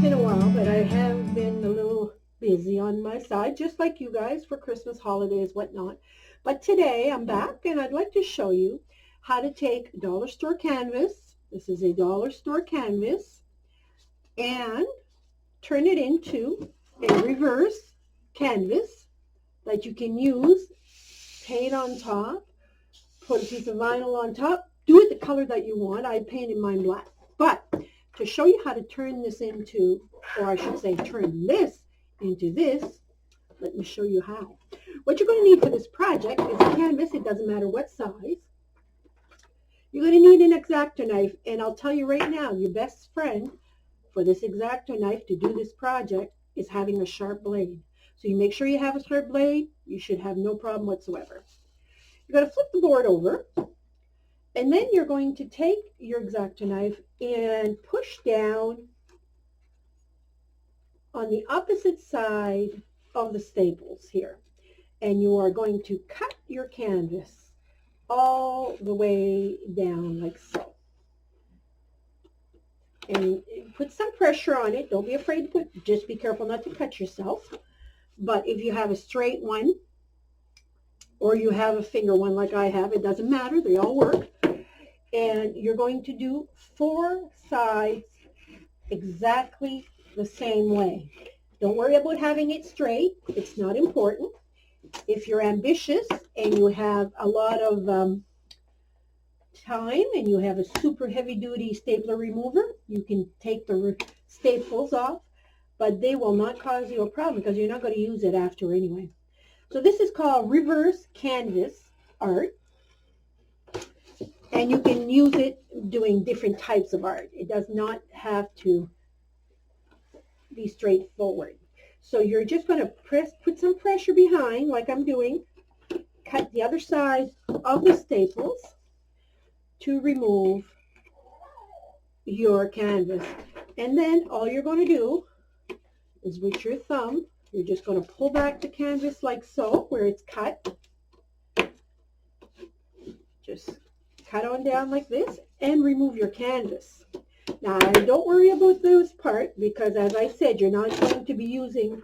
been a while, but I have been a little busy on my side, just like you guys for Christmas holidays, whatnot. But today I'm back and I'd like to show you how to take dollar store canvas. This is a dollar store canvas, and turn it into a reverse canvas that you can use, paint on top, put a piece of vinyl on top, do it the color that you want. I painted mine black. But to show you how to turn this into, or I should say turn this into this, let me show you how. What you're going to need for this project is a canvas. It doesn't matter what size. You're going to need an X-Acto knife, and I'll tell you right now, your best friend for this X-Acto knife to do this project is having a sharp blade. So you make sure you have a sharp blade. You should have no problem whatsoever. You're going to flip the board over, and then you're going to take your X-Acto knife and push down on the opposite side of the staples here. And you are going to cut your canvas all the way down like so. And put some pressure on it. Don't be afraid to put, just be careful not to cut yourself. But if you have a straight one, or you have a finger one like I have, it doesn't matter, they all work. And you're going to do 4 sides exactly the same way. Don't worry about having it straight, it's not important. If you're ambitious and you have a lot of time and you have a super heavy-duty stapler remover, you can take the staples off, but they will not cause you a problem because you're not going to use it after anyway. So this is called reverse canvas art, and you can use it doing different types of art. It does not have to be straightforward. So you're just going to put some pressure behind, like I'm doing, cut the other side of the staples to remove your canvas. And then all you're going to do is with your thumb, you're just going to pull back the canvas like so, where it's cut. Just cut on down like this and remove your canvas. Now, don't worry about this part because, as I said, you're not going to be using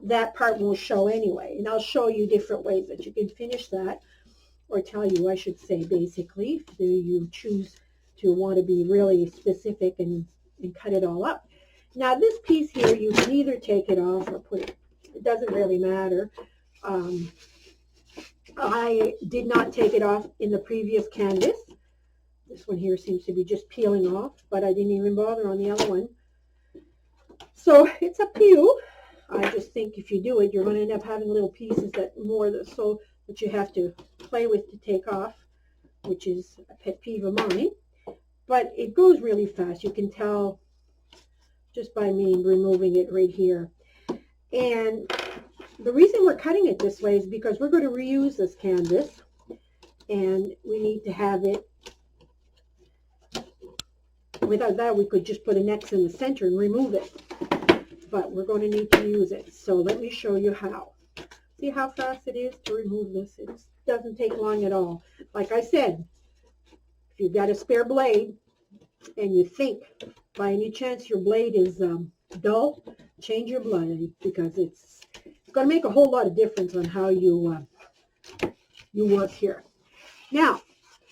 that part, won't show anyway. And I'll show you different ways that you can finish that, or tell you, I should say, basically, if you choose to want to be really specific and cut it all up. Now, this piece here, you can either take it off or put it. It doesn't really matter. I did not take it off in the previous canvas. This one here seems to be just peeling off, but I didn't even bother on the other one. So it's up to you. I just think if you do it, you're going to end up having little pieces that you have to play with to take off, which is a pet peeve of mine. But it goes really fast. You can tell just by me removing it right here. And the reason we're cutting it this way is because we're going to reuse this canvas, and we need to have it. Without that, we could just put an X in the center and remove it. But we're going to need to use it. So let me show you how. See how fast it is to remove this? It doesn't take long at all. Like I said, if you've got a spare blade and you think by any chance your blade is dull, change your blade, because it's going to make a whole lot of difference on how you work here. Now,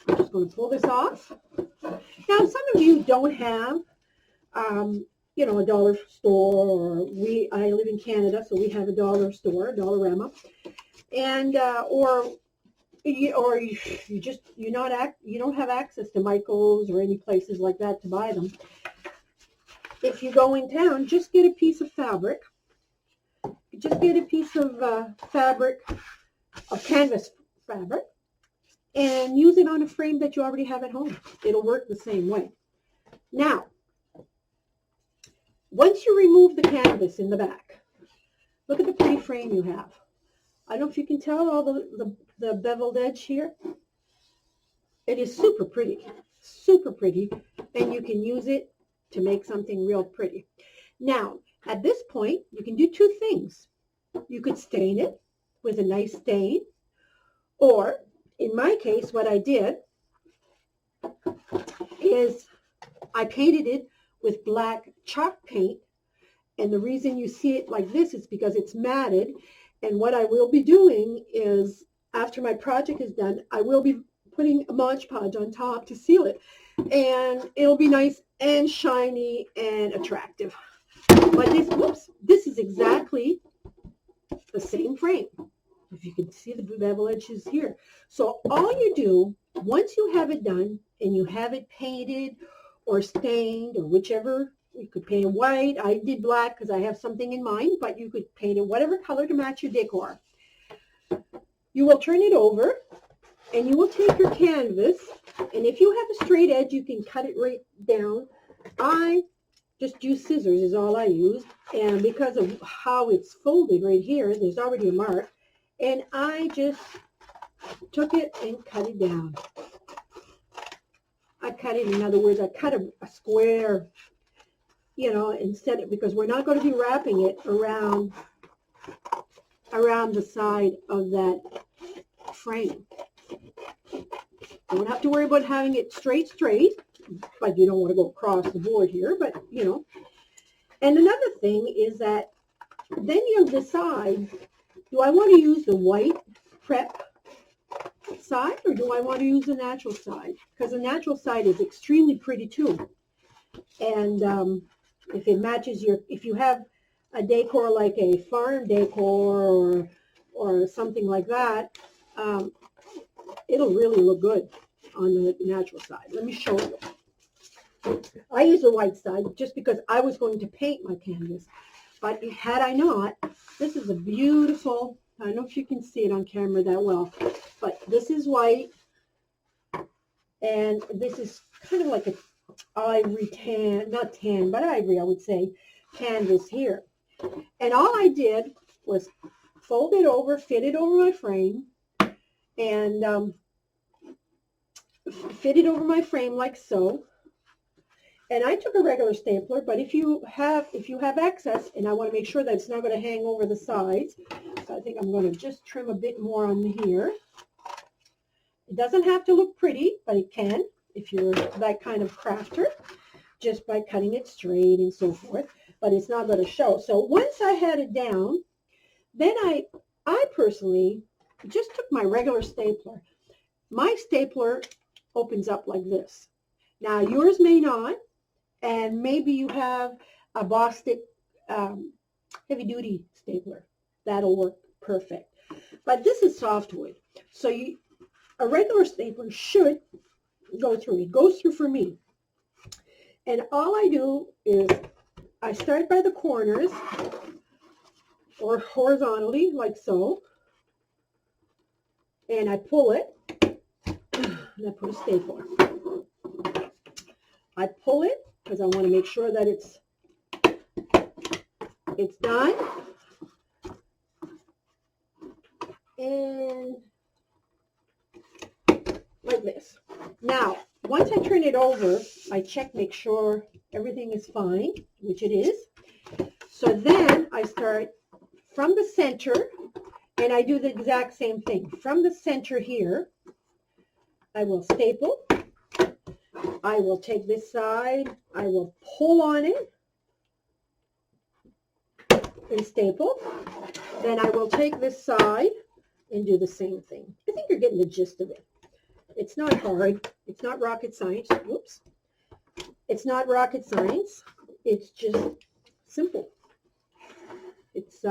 I'm just going to pull this off. Now, some of you don't have, a dollar store, or I live in Canada, so we have a dollar store, a Dollarama, and you don't have access to Michael's or any places like that to buy them. If you go in town, just get a piece of fabric. Just get a piece of canvas fabric, and use it on a frame that you already have at home. It'll work the same way. Now, once you remove the canvas in the back, look at the pretty frame you have. I don't know if you can tell all the beveled edge here. It is super pretty, and you can use it to make something real pretty. Now, at this point, you can do 2 things. You could stain it with a nice stain, or in my case, what I did is I painted it with black chalk paint And the reason you see it like this is because it's matted. And what I will be doing is, after my project is done, I will be putting a Mod Podge on top to seal it. And it'll be nice and shiny and attractive. But this is exactly the same frame. If you can see the bevel edges here. So all you do, once you have it done and you have it painted or stained or whichever, you could paint it white. I did black because I have something in mind, but you could paint it whatever color to match your decor. You will turn it over and you will take your canvas, and if you have a straight edge, you can cut it right down. I just use scissors is all I use, and because of how it's folded right here, there's already a mark, and I just took it and cut it down. I cut it, in other words, I cut a square, you know, instead of, because we're not going to be wrapping it around the side of that frame. You don't have to worry about having it straight, but you don't want to go across the board here, but you know. And another thing is that then you'll decide, do I want to use the white prep side or do I want to use the natural side? Because the natural side is extremely pretty too. And if it matches if you have a decor like a farm decor or something like that, it'll really look good on the natural side. Let me show you. I use the white side just because I was going to paint my canvas. But had I not, this is a beautiful, I don't know if you can see it on camera that well, but this is white, and this is kind of like an ivory tan, not tan, but ivory, I would say, canvas here. And all I did was fold it over, fit it over my frame, and fit it over my frame like so. And I took a regular stapler, but if you have excess, and I want to make sure that it's not going to hang over the sides, so I think I'm going to just trim a bit more on here. It doesn't have to look pretty, but it can if you're that kind of crafter, just by cutting it straight and so forth, but it's not going to show. So once I had it down, then I personally just took my regular stapler. My stapler opens up like this. Now yours may not, and maybe you have a Bostic heavy duty stapler. That'll work perfect. But this is softwood, so a regular stapler should go through. It goes through for me. And all I do is I start by the corners or horizontally like so, and I pull it, and I put a stapler. I pull it because I want to make sure that it's done. And like this. Now, once I turn it over, I check, make sure everything is fine, which it is. So then I start from the center, and I do the exact same thing. From the center here, I will staple. I will take this side, I will pull on it and staple. Then I will take this side and do the same thing. I think you're getting the gist of it. It's not hard. It's not rocket science. Whoops. It's not rocket science. It's just simple. It's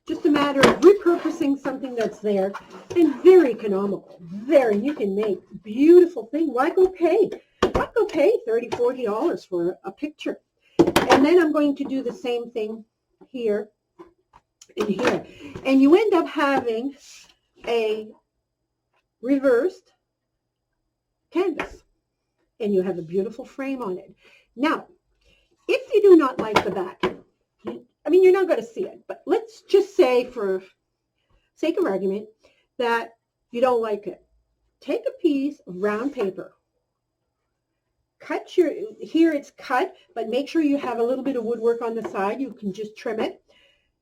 just a matter of repurposing something that's there, and very economical. Very, you can make beautiful things. Why go pay $30, $40 for a picture? And then I'm going to do the same thing here and here. And you end up having a reversed canvas, and you have a beautiful frame on it. Now, if you do not like the back, I mean, you're not going to see it, but let's just say, for sake of argument, that you don't like it. Take a piece of brown paper. Cut here it's cut, but make sure you have a little bit of woodwork on the side. You can just trim it.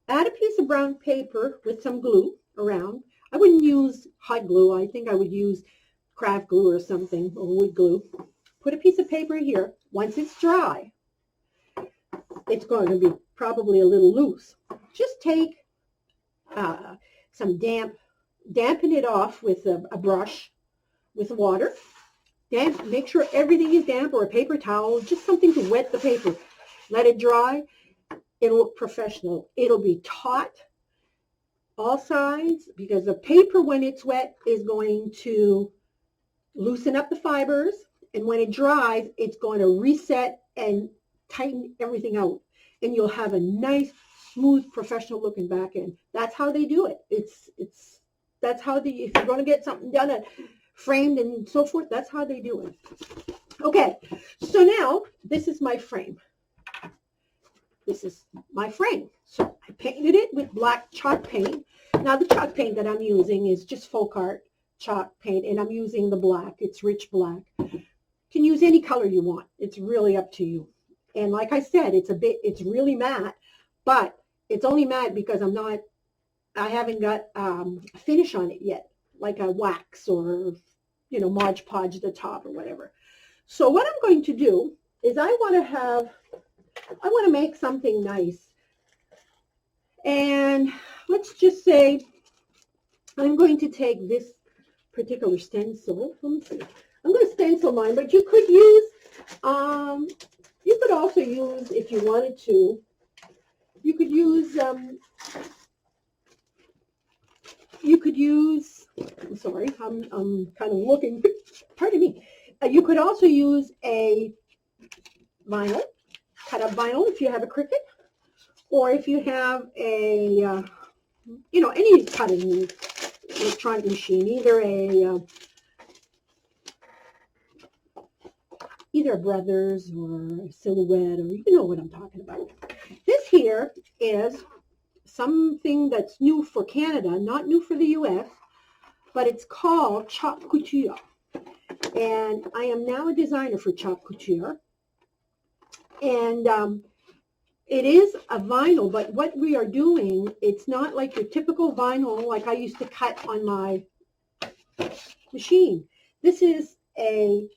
Add a piece of brown paper with some glue around. I wouldn't use hot glue. I think I would use craft glue or something, or wood glue. Put a piece of paper here. Once it's dry, it's going to be probably a little loose. Just take some dampen it off with a brush with water. Make sure everything is damp, or a paper towel, just something to wet the paper. Let it dry. It'll look professional. It'll be taut all sides, because the paper, when it's wet, is going to loosen up the fibers, and when it dries, it's going to reset and tighten everything out, and you'll have a nice, smooth, professional looking back end. That's how they do it. That's how if you're going to get something done at framed and so forth, that's how they do it. Okay, so now this is my frame. This is my frame. So I painted it with black chalk paint. Now the chalk paint that I'm using is just folk art chalk paint, and I'm using the black. It's rich black. You can use any color you want. It's really up to you. And like I said, it's really matte, but it's only matte because I haven't got a finish on it yet, like a wax or, Mod Podge at the top or whatever. So what I'm going to do is I want to make something nice. And let's just say I'm going to take this particular stencil. Let me see. I'm going to stencil mine, but you could also use, if you wanted to, you could use, I'm sorry, I'm kind of looking, pardon me. You could also use a vinyl, cut up vinyl if you have a Cricut, or if you have a, any cutting electronic machine, either a Brothers or a Silhouette, or you know what I'm talking about. This here is something that's new for Canada, not new for the U.S., but it's called Couture. And I am now a designer for Couture. And it is a vinyl, but what we are doing, it's not like your typical vinyl like I used to cut on my machine. This is a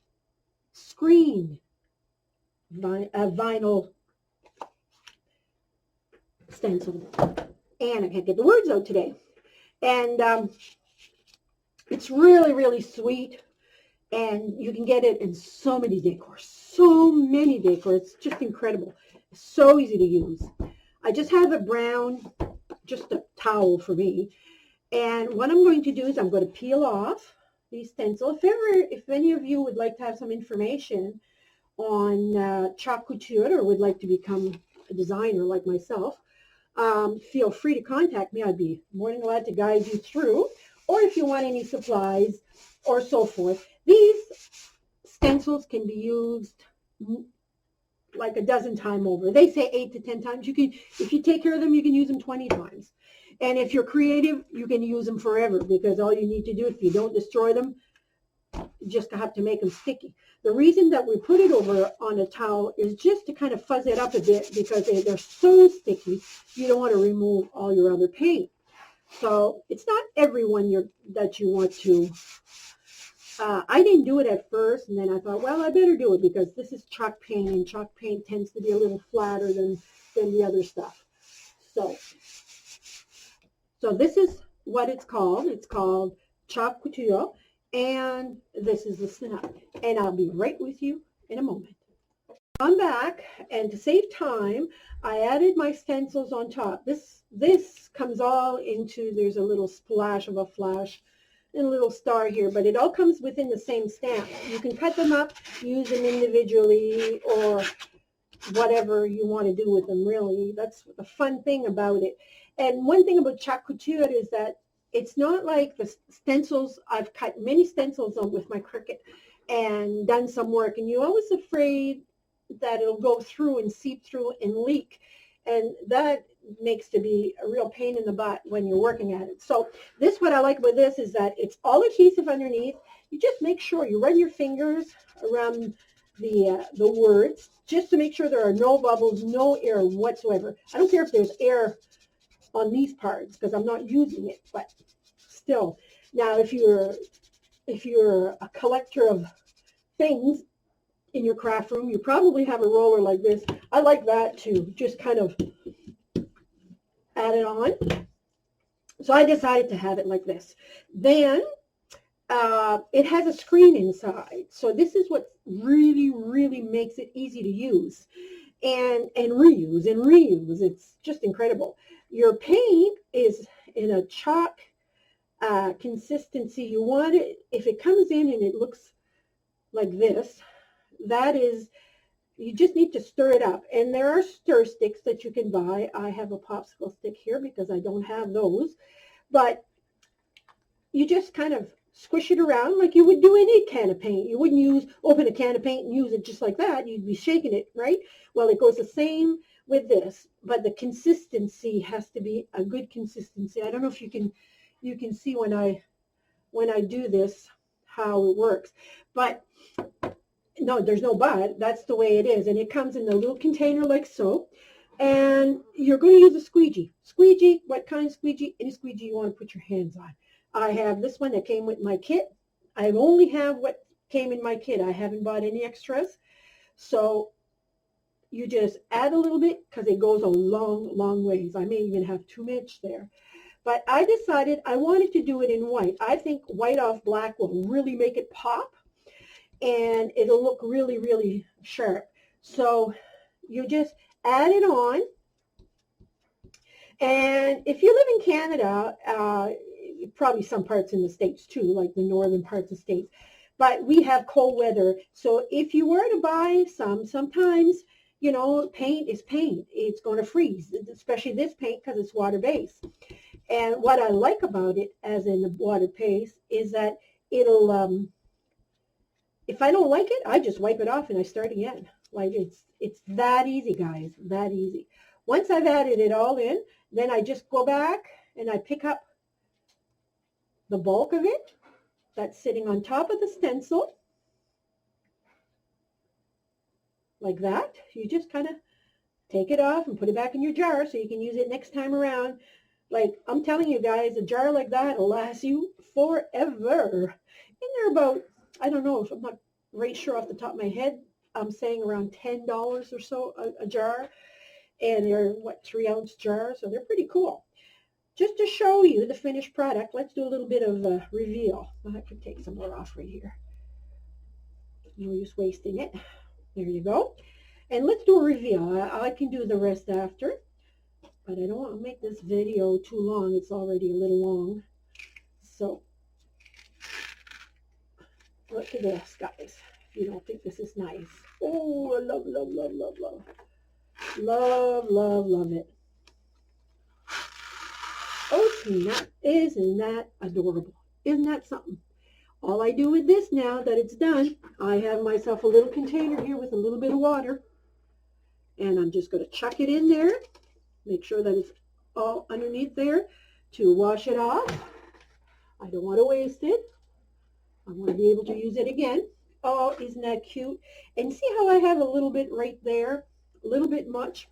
screen vinyl stencil. And I can't get the words out today. And it's really, really sweet. And you can get it in so many decors. So many decors. It's just incredible. It's so easy to use. I just have a brown, just a towel for me. And what I'm going to do is I'm going to peel off these stencils. If any of you would like to have some information on Couture, or would like to become a designer like myself, feel free to contact me. I'd be more than glad to guide you through. Or if you want any supplies or so forth. These stencils can be used like a dozen times over. They say 8 to 10 times. If you take care of them, you can use them 20 times. And if you're creative, you can use them forever, because all you need to do, if you don't destroy them, you just have to make them sticky. The reason that we put it over on a towel is just to kind of fuzz it up a bit, because they're so sticky, you don't want to remove all your other paint. So it's not everyone that you want to. I didn't do it at first, and then I thought, well, I better do it, because this is chalk paint, and chalk paint tends to be a little flatter than the other stuff. So this is what it's called. It's called Couture, and this is the snap. And I'll be right with you in a moment. I'm back, and to save time, I added my stencils on top. This comes all into, there's a little splash of a flash and a little star here, but it all comes within the same stamp. You can cut them up, use them individually, or whatever you want to do with them, really. That's the fun thing about it. And one thing about Couture is that it's not like the stencils. I've cut many stencils on with my Cricut and done some work, and you're always afraid that it'll go through and seep through and leak. And that makes to be a real pain in the butt when you're working at it. So what I like about this is that it's all adhesive underneath. You just make sure you run your fingers around the words, just to make sure there are no bubbles, no air whatsoever. I don't care if there's air on these parts, because I'm not using it, but still. Now, if you're a collector of things, in your craft room. You probably have a roller like this. I like that too. Just kind of add it on. So I decided to have it like this. Then it has a screen inside. So this is what really, really makes it easy to use and reuse and reuse. It's just incredible. Your paint is in a chalk consistency. You want it, if it comes in and it looks like this, that is, you just need to stir it up. And there are stir sticks that you can buy. I have a popsicle stick here because I don't have those. But you just kind of squish it around like you would do any can of paint. You wouldn't open a can of paint and use it just like that. You'd be shaking it, right? Well, it goes the same with this, but the consistency has to be a good consistency. I don't know if you can see when I do this how it works, but no, there's no but. That's the way it is, and it comes in a little container like so. And you're going to use a squeegee. Squeegee, what kind of squeegee? Any squeegee you want to put your hands on. I have this one that came with my kit. I only have what came in my kit. I haven't bought any extras. So you just add a little bit because it goes a long, long ways. I may even have too much there. But I decided I wanted to do it in white. I think white off black will really make it pop. And it'll look really, really sharp. So you just add it on. And if you live in Canada, probably some parts in the States too, like the northern parts of the States, but we have cold weather. So if you were to buy sometimes, you know, paint is paint. It's going to freeze, especially this paint because it's water-based. And what I like about it, as in the water-based, is that it'll, if I don't like it, I just wipe it off and I start again. Like it's that easy, guys, that easy. Once I've added it all in, then I just go back and I pick up the bulk of it that's sitting on top of the stencil, like that. You just kind of take it off and put it back in your jar so you can use it next time around. Like, I'm telling you guys, a jar like that will last you forever. And they're about, I don't know, if I'm not right sure off the top of my head, I'm saying around $10 or so a jar. And they're, what, 3-ounce jars, so they're pretty cool. Just to show you the finished product, let's do a little bit of a reveal. I could take some more off right here. No use wasting it. There you go. And let's do a reveal. I can do the rest after, but I don't want to make this video too long. It's already a little long. So, look at this, guys. If you don't think this is nice. Oh, I love, love, love, love, love. Love, love, love it. Oh, snap. Isn't that adorable? Isn't that something? All I do with this now that it's done, I have myself a little container here with a little bit of water. And I'm just going to chuck it in there. Make sure that it's all underneath there to wash it off. I don't want to waste it. I want to be able to use it again. Oh, isn't that cute? And see how I have a little bit right there? A little bit much.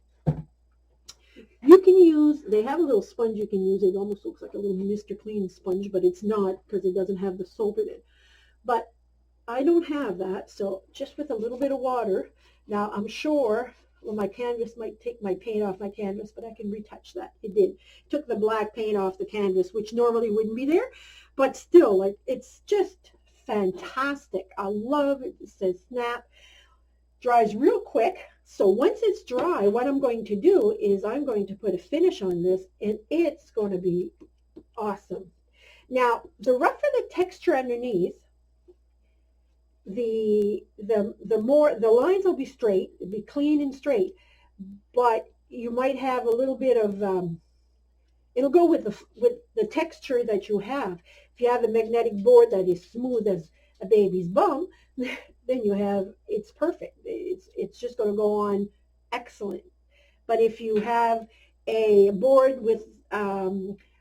You can use, they have a little sponge you can use. It almost looks like a little Mr. Clean sponge, but it's not because it doesn't have the soap in it. But I don't have that, so just with a little bit of water. Now, I'm sure, well, my canvas might take my paint off my canvas, but I can retouch that. It did. Took the black paint off the canvas, which normally wouldn't be there, but still, like, it's just fantastic. I love it. It says snap. Dries real quick. So once it's dry, what I'm going to do is I'm going to put a finish on this, and it's going to be awesome. Now, the rougher the texture underneath, the lines will be straight, it'll be clean and straight, but you might have a little bit of it'll go with the texture that you have. If you have a magnetic board that is smooth as a baby's bum, then you have, it's perfect. It's just going to go on excellent. But if you have a board with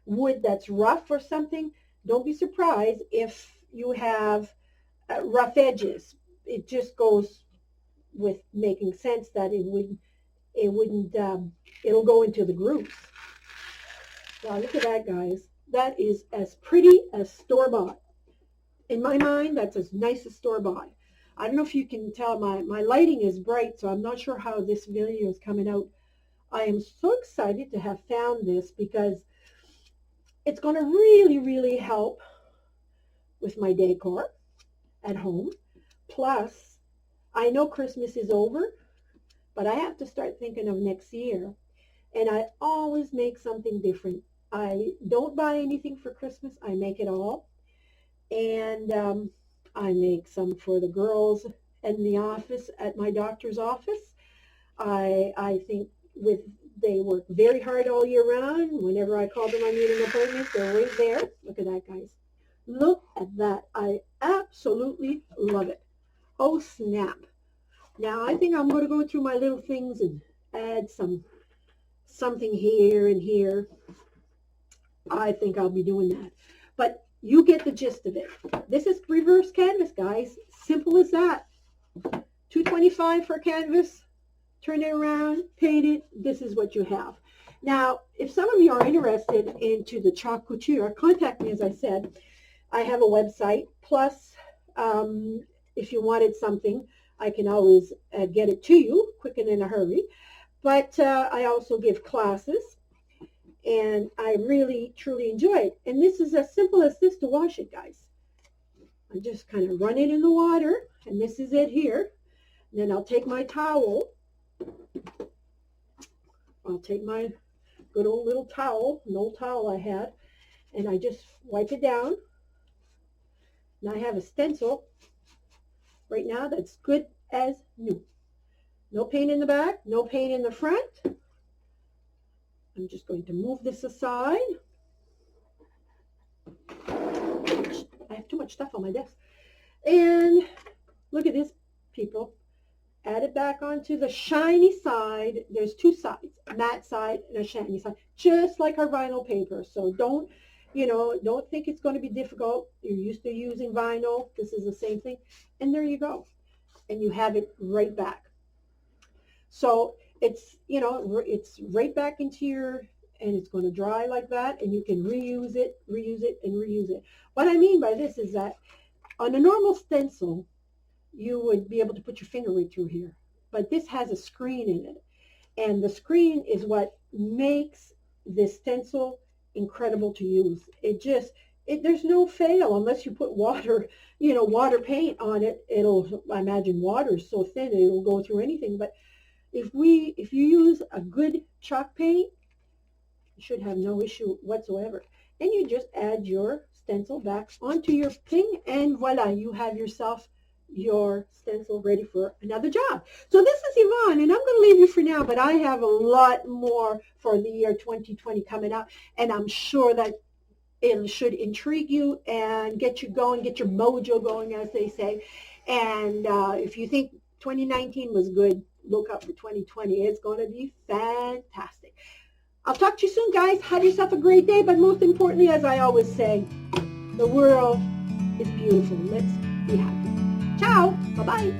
wood that's rough or something, don't be surprised if you have rough edges. It just goes with making sense that it'll go into the grooves. Wow, look at that, guys. That is as pretty as store-bought. In my mind, that's as nice as store-bought. I don't know if you can tell, my lighting is bright, so I'm not sure how this video is coming out. I am so excited to have found this because it's going to really, really help with my decor at home. Plus, I know Christmas is over, but I have to start thinking of next year. And I always make something different. I don't buy anything for Christmas. I make it all. And I make some for the girls in the office, at my doctor's office. I think they work very hard all year round. Whenever I call them, I need an appointment, they're right there. Look at that, guys. Look at that. I absolutely love it. Oh, snap. Now, I think I'm going to go through my little things and add something here and here. I think I'll be doing that. But you get the gist of it. This is reverse canvas, guys. Simple as that. $2.25 for canvas. Turn it around, paint it. This is what you have. Now, if some of you are interested into the chalk couture, contact me, as I said. I have a website. Plus, if you wanted something, I can always get it to you quick and in a hurry. But I also give classes, and I really, truly enjoy it. And this is as simple as this to wash it, guys. I just kind of run it in the water, and this is it here. And then I'll take my towel. I'll take my good old little towel, an old towel I had, and I just wipe it down. Now I have a stencil right now that's good as new. No paint in the back, no paint in the front. I'm just going to move this aside. I have too much stuff on my desk. And look at this, people. Add it back onto the shiny side. There's two sides, a matte side and a shiny side, just like our vinyl paper. So don't think it's going to be difficult. You're used to using vinyl. This is the same thing. And there you go. And you have it right back. So it's right back into and it's going to dry like that, and you can reuse it, and reuse it. What I mean by this is that on a normal stencil, you would be able to put your finger right through here. But this has a screen in it. And the screen is what makes this stencil incredible to use. There's no fail unless you put water paint on it. I imagine water is so thin it'll go through anything. But if you use a good chalk paint, you should have no issue whatsoever. And you just add your stencil back onto your thing, and voila, you have yourself your stencil ready for another job. So this is Yvonne, and I'm going to leave you for now, but I have a lot more for the year 2020 coming up, and I'm sure that it should intrigue you and get you going, get your mojo going, as they say. And if you think 2019 was good, look out for 2020. It's going to be fantastic. I'll talk to you soon, guys. Have yourself a great day, but most importantly, as I always say, the world is beautiful. Let's be happy. Ciao. Bye-bye.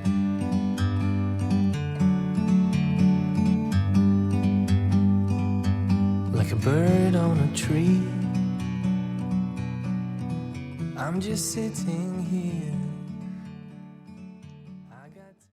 Like a bird on a tree, I'm just sitting here